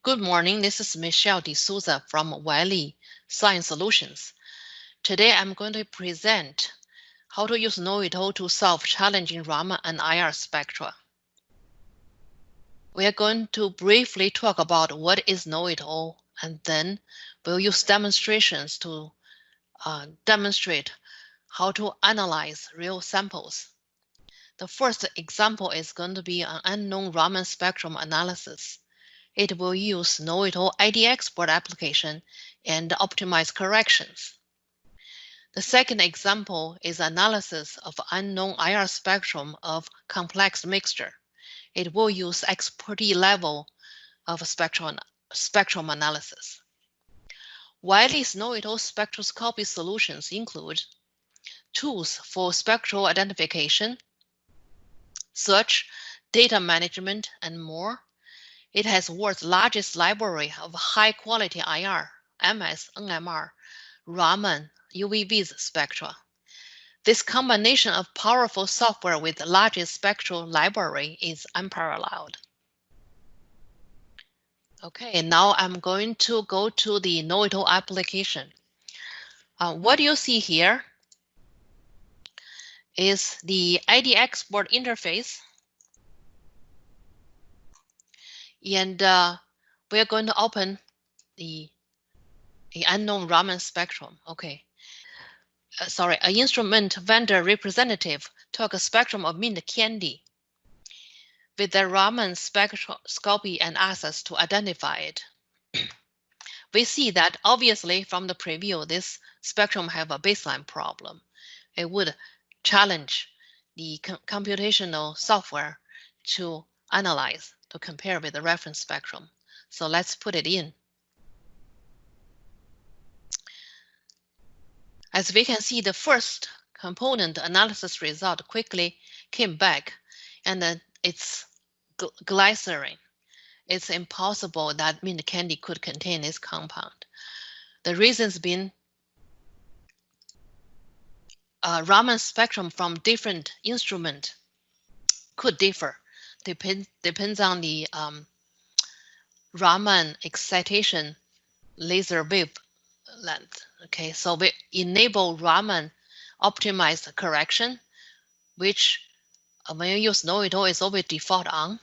Good morning, this is Michelle D'Souza from Wiley Science Solutions. Today I'm going to present how to use KNOWITALL to solve challenging Raman and IR spectra. We are going to briefly talk about what is KNOWITALL, and then we'll use demonstrations to demonstrate how to analyze real samples. The first example is going to be an unknown Raman spectrum analysis. It will use KNOWITALL ID export application and optimize corrections. The second example is analysis of unknown IR spectrum of complex mixture. It will use expertise level of spectrum analysis. Wiley's KNOWITALL spectroscopy solutions include tools for spectral identification, search, data management, and more. It has world's largest library of high-quality IR, MS, NMR, Raman, UV-Vis spectra. This combination of powerful software with the largest spectral library is unparalleled. Okay, now I'm going to go to the KNOWITALL application. What you see here is the ID export interface. And we are going to open the unknown Raman spectrum. Okay. An instrument vendor representative took a spectrum of mint candy with the Raman spectroscopy and asked us to identify it. We see that obviously from the preview, this spectrum have a baseline problem. It would challenge the computational software to analyze, to compare with the reference spectrum. So let's put it in. As we can see, the first component analysis result quickly came back, and it's glycerin. It's impossible that mint candy could contain this compound. The reasons being Raman spectrum from different instrument could differ. Depends on the Raman excitation laser wave length. Okay, so we enable Raman optimized correction, which when you use KNOWITALL is always default on.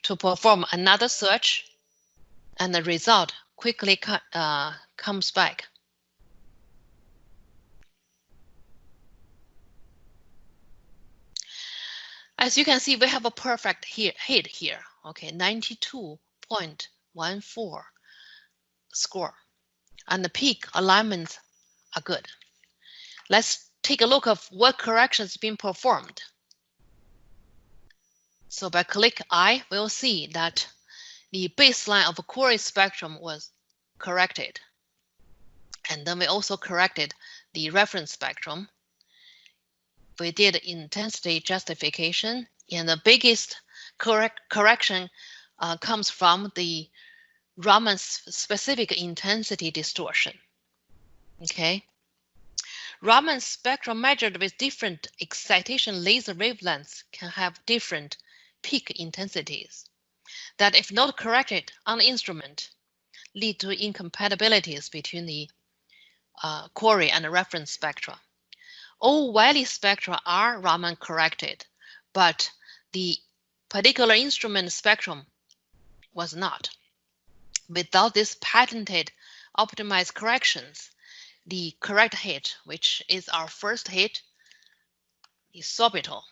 To perform another search, and the result quickly comes back. As you can see, we have a perfect hit here. Okay, 92.14 score, and the peak alignments are good. Let's take a look of what corrections being performed. So by click I, we'll see that the baseline of a query spectrum was corrected. And then we also corrected the reference spectrum. We did intensity justification, and the biggest correction comes from the Raman specific intensity distortion. Okay. Raman spectrum measured with different excitation laser wavelengths can have different peak intensities that, if not corrected on the instrument, lead to incompatibilities between the query and the reference spectra. All Wiley spectra are Raman corrected, but the particular instrument spectrum was not. Without this patented optimized corrections, the correct hit, which is our first hit, the sorbitol,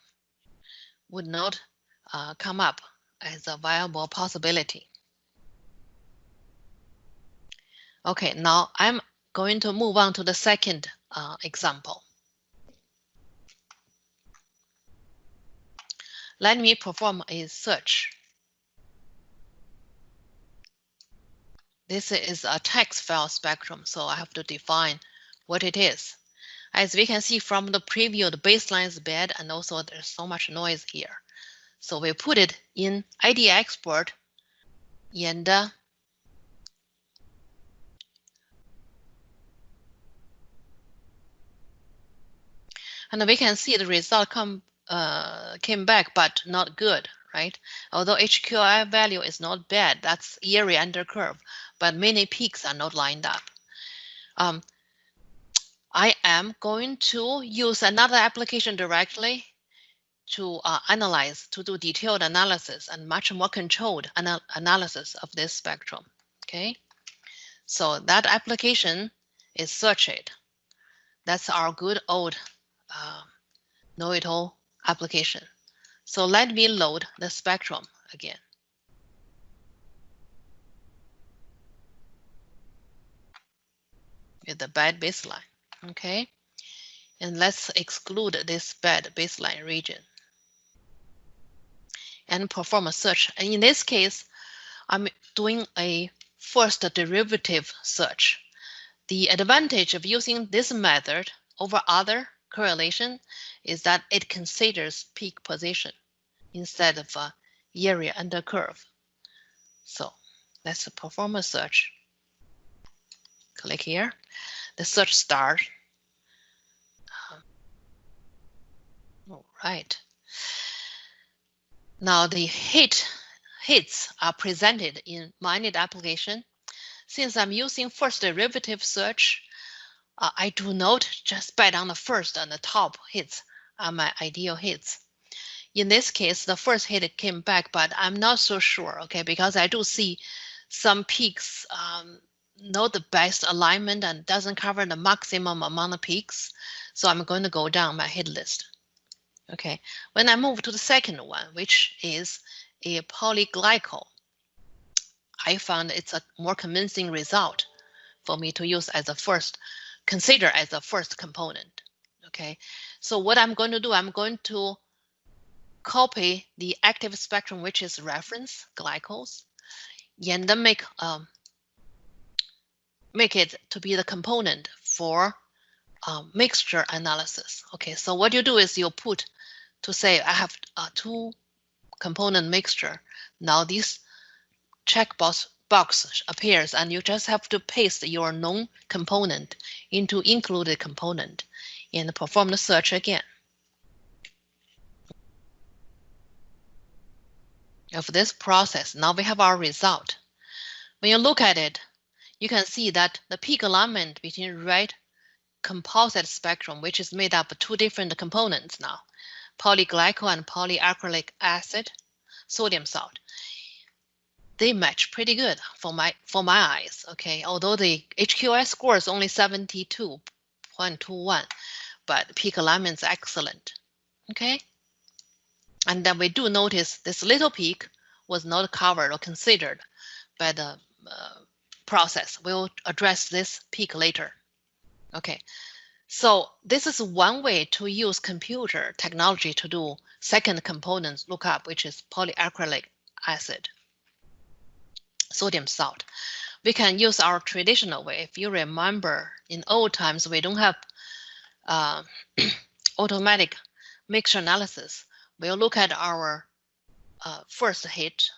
would not come up as a viable possibility. Okay, now I'm going to move on to the second example. Let me perform a search. This is a text file spectrum, so I have to define what it is. As we can see from the preview, the baseline is bad, and also there's so much noise here. So we put it in ID export, and we can see the result came back, but not good, right? Although HQI value is not bad, that's area under curve, but many peaks are not lined up. I am going to use another application directly to analyze, to do detailed analysis and much more controlled analysis of this spectrum. Okay, so that application is SearchIt. That's our good old KNOWITALL application. So let me load the spectrum again. With the bad baseline, okay? And let's exclude this bad baseline region and perform a search. And in this case, I'm doing a first derivative search. The advantage of using this method over other correlation is that it considers peak position instead of area under curve. So let's perform a search. Click here. The search starts. All right. Now the hits are presented in my init application. Since I'm using first derivative search, I do not just bet on the first and the top hits are my ideal hits. In this case, the first hit came back, but I'm not so sure, okay, because I do see some peaks, not the best alignment and doesn't cover the maximum amount of peaks. So I'm going to go down my hit list. Okay, when I move to the second one, which is a polyglycol, I found it's a more convincing result for me to use as a first, consider as a first component. Okay, so what I'm going to do, I'm going to copy the active spectrum, which is reference glycols, and then make it to be the component for mixture analysis. Okay, so what you do is you put to say I have a two component mixture. Now this checkbox appears and you just have to paste your known component into included component and perform the search again. Of this process, now we have our result. When you look at it, you can see that the peak alignment between red composite spectrum, which is made up of two different components now, polyglycol and polyacrylic acid, sodium salt, they match pretty good for my eyes. Okay, although the HQI score is only 72.21, but peak alignment is excellent. Okay, and then we do notice this little peak was not covered or considered by the process. We'll address this peak later. Okay, so this is one way to use computer technology to do second component lookup, which is polyacrylic acid, sodium salt. We can use our traditional way. If you remember, in old times, we don't have automatic mixture analysis. We'll look at our first hit,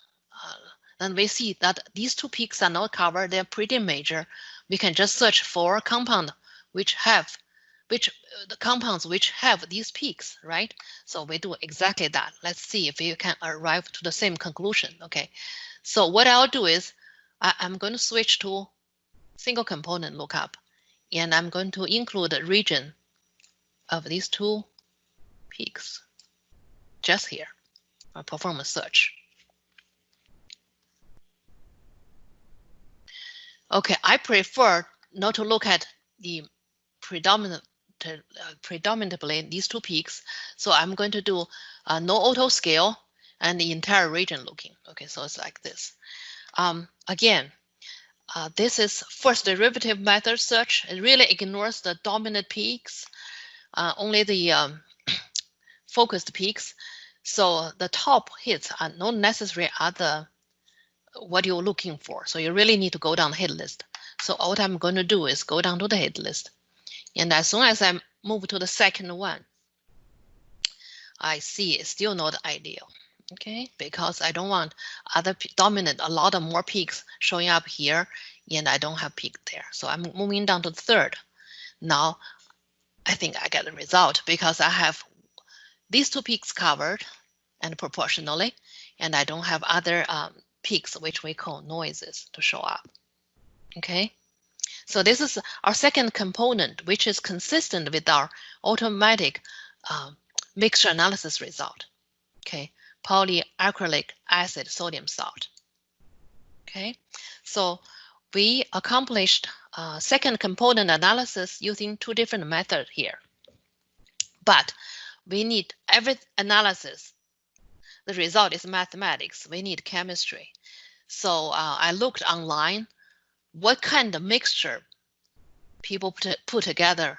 then we see that these two peaks are not covered. They're pretty major. We can just search for compound the compounds which have these peaks, right? So we do exactly that. Let's see if you can arrive to the same conclusion. Okay, so what I'll do is I'm going to switch to single component lookup, and I'm going to include the region of these two peaks just here. I'll perform a search. Okay, I prefer not to look at the predominantly these two peaks, so I'm going to do no auto scale and the entire region looking. Okay, so it's like this. Again, this is first derivative method search. It really ignores the dominant peaks, only the focused peaks. So the top hits are not necessarily what you're looking for. So you really need to go down the hit list. So what I'm going to do is go down to the hit list. And as soon as I move to the second one, I see it's still not ideal. Okay, because I don't want other dominant, a lot of more peaks showing up here, and I don't have peak there. So I'm moving down to the third. Now, I think I get the result because I have these two peaks covered and proportionally, and I don't have other peaks, which we call noises, to show up. Okay, so this is our second component, which is consistent with our automatic mixture analysis result. Okay, polyacrylic acid sodium salt. Okay, so we accomplished second component analysis using two different methods here. But we need every analysis. The result is mathematics. We need chemistry. So I looked online what kind of mixture people put together.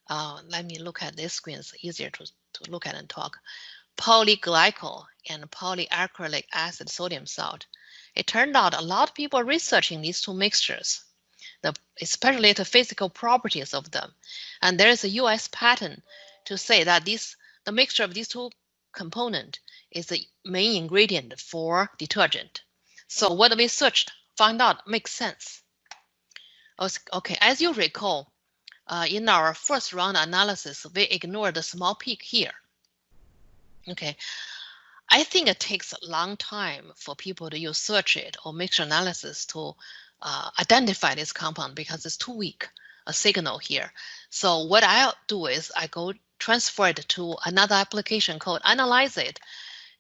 Let me look at this screen. It's easier to look at and talk. Polyglycol and polyacrylic acid sodium salt. It turned out a lot of people are researching these two mixtures, especially the physical properties of them. And there is a US patent to say that the mixture of these two components is the main ingredient for detergent. So what we searched, found out makes sense. Okay, as you recall, in our first round analysis, we ignored the small peak here. Okay, I think it takes a long time for people to use search it or mixture analysis to identify this compound because it's too weak a signal here. So what I'll do is I go transfer it to another application called Analyze It,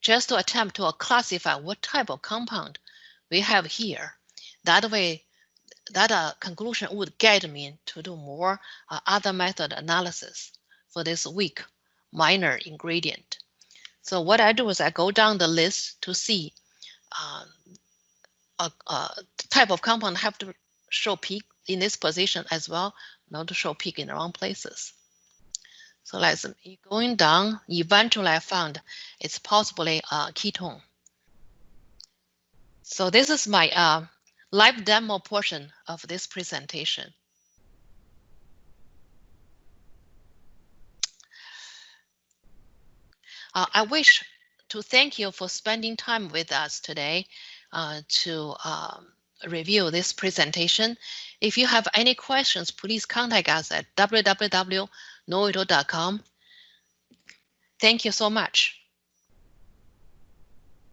just to attempt to classify what type of compound we have here. That way, that conclusion would guide me to do more other method analysis for this weak minor ingredient. So what I do is I go down the list to see a type of compound have to show peak in this position as well, not to show peak in the wrong places. So let's going down. Eventually, I found it's possibly a ketone. So this is my live demo portion of this presentation. I wish to thank you for spending time with us today to review this presentation. If you have any questions, please contact us at www.knowitall.com. Thank you so much.